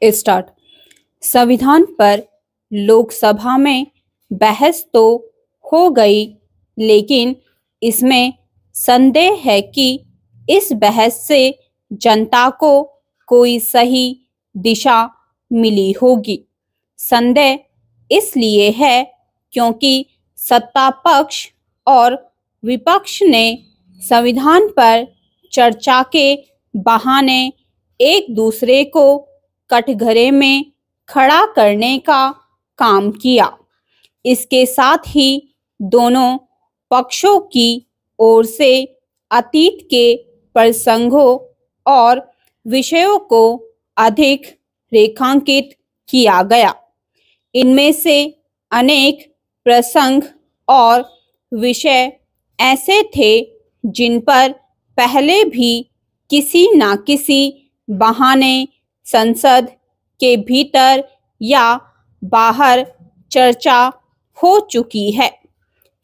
Start. संविधान पर लोकसभा में बहस तो हो गई, लेकिन इसमें संदेह है कि इस बहस से जनता को कोई सही दिशा मिली होगी। संदेह इसलिए है क्योंकि सत्ता पक्ष और विपक्ष ने संविधान पर चर्चा के बहाने एक दूसरे को कटघरे में खड़ा करने का काम किया। इसके साथ ही दोनों पक्षों की ओर से अतीत के प्रसंगों और विषयों को अधिक रेखांकित किया गया। इनमें से अनेक प्रसंग और विषय ऐसे थे जिन पर पहले भी किसी न किसी बहाने संसद के भीतर या बाहर चर्चा हो चुकी है।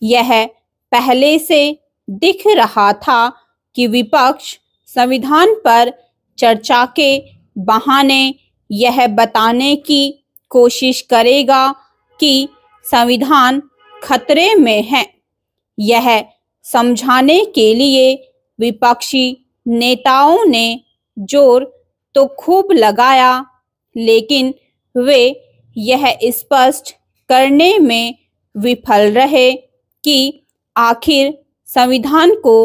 यह पहले से दिख रहा था कि विपक्ष संविधान पर चर्चा के बहाने यह बताने की कोशिश करेगा कि संविधान खतरे में है। यह समझाने के लिए विपक्षी नेताओं ने जोर तो खूब लगाया, लेकिन वे यह स्पष्ट करने में विफल रहे कि आखिर संविधान को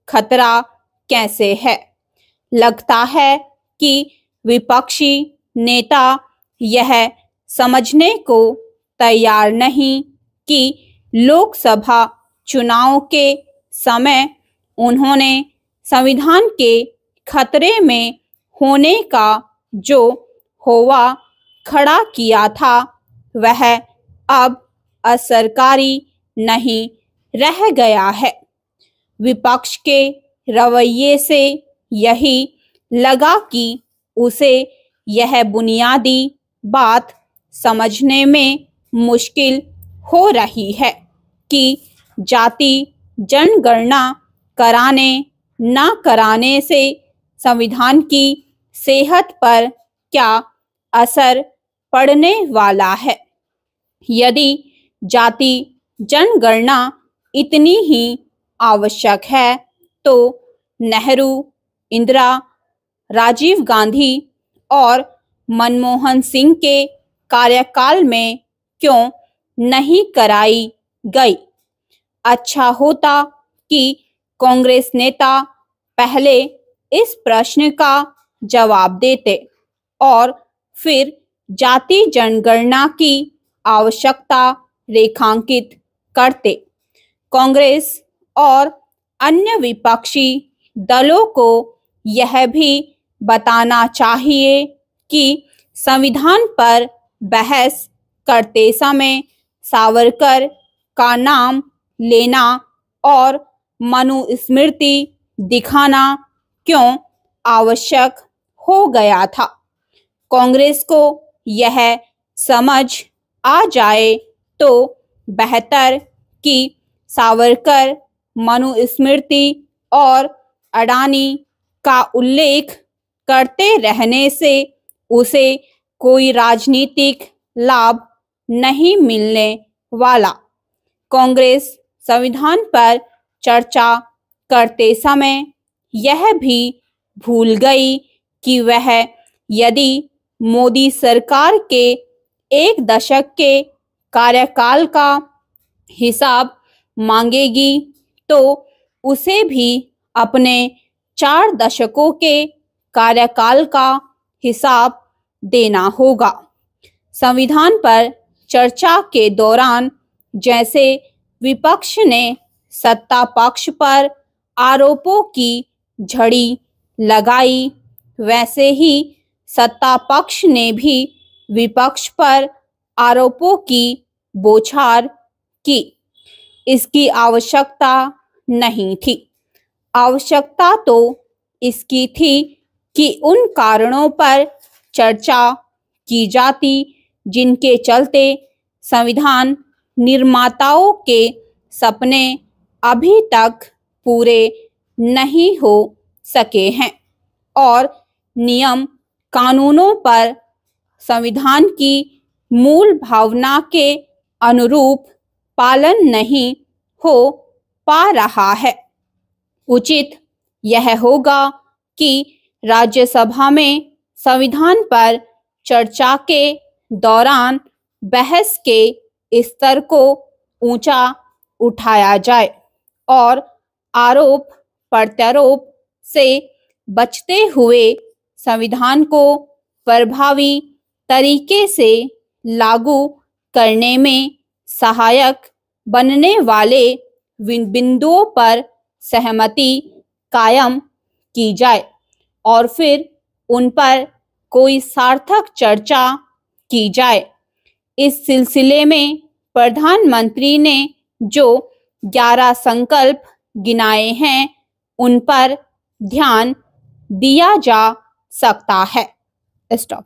खतरा कैसे है। लगता है कि विपक्षी नेता यह समझने को तैयार नहीं कि लोकसभा चुनाव के समय उन्होंने संविधान के खतरे में होने का जो होवा खड़ा किया था, वह अब असरकारी नहीं रह गया है। विपक्ष के रवैये से यही लगा कि उसे यह बुनियादी बात समझने में मुश्किल हो रही है कि जाति जनगणना कराने न कराने से संविधान की सेहत पर क्या असर पड़ने वाला है। यदि जाति जनगणना इतनी ही आवश्यक है तो नेहरू, इंदिरा, राजीव गांधी और मनमोहन सिंह के कार्यकाल में क्यों नहीं कराई गई। अच्छा होता कि कांग्रेस नेता पहले इस प्रश्न का जवाब देते और फिर जाति जनगणना की आवश्यकता रेखांकित करते। कांग्रेस और अन्य विपक्षी दलों को यह भी बताना चाहिए कि संविधान पर बहस करते समय सावरकर का नाम लेना और मनुस्मृति दिखाना क्यों आवश्यक हो गया था। कांग्रेस को यह समझ आ जाए तो बेहतर कि सावरकर, मनुस्मृति और अडानी का उल्लेख करते रहने से उसे कोई राजनीतिक लाभ नहीं मिलने वाला। कांग्रेस संविधान पर चर्चा करते समय यह भी भूल गई कि वह यदि मोदी सरकार के एक दशक के कार्यकाल का हिसाब मांगेगी तो उसे भी अपने 4 दशकों के कार्यकाल का हिसाब देना होगा। संविधान पर चर्चा के दौरान जैसे विपक्ष ने सत्ता पक्ष पर आरोपों की झड़ी लगाई, वैसे ही सत्ता पक्ष ने भी विपक्ष पर आरोपों की बौछार की। इसकी आवश्यकता नहीं थी। आवश्यकता तो इसकी थी कि उन कारणों पर चर्चा की जाती जिनके चलते संविधान निर्माताओं के सपने अभी तक पूरे नहीं हो सके हैं और नियम कानूनों पर संविधान की मूल भावना के अनुरूप पालन नहीं हो पा रहा है। उचित यह होगा कि राज्यसभा में संविधान पर चर्चा के दौरान बहस के स्तर को ऊंचा उठाया जाए और आरोप प्रत्यारोप से बचते हुए संविधान को प्रभावी तरीके से लागू करने में सहायक बनने वाले बिंदुओं पर सहमति कायम की जाए और फिर उन पर कोई सार्थक चर्चा की जाए। इस सिलसिले में प्रधानमंत्री ने जो 11 संकल्प गिनाए हैं उन पर ध्यान दिया जा सकता है। स्टॉप।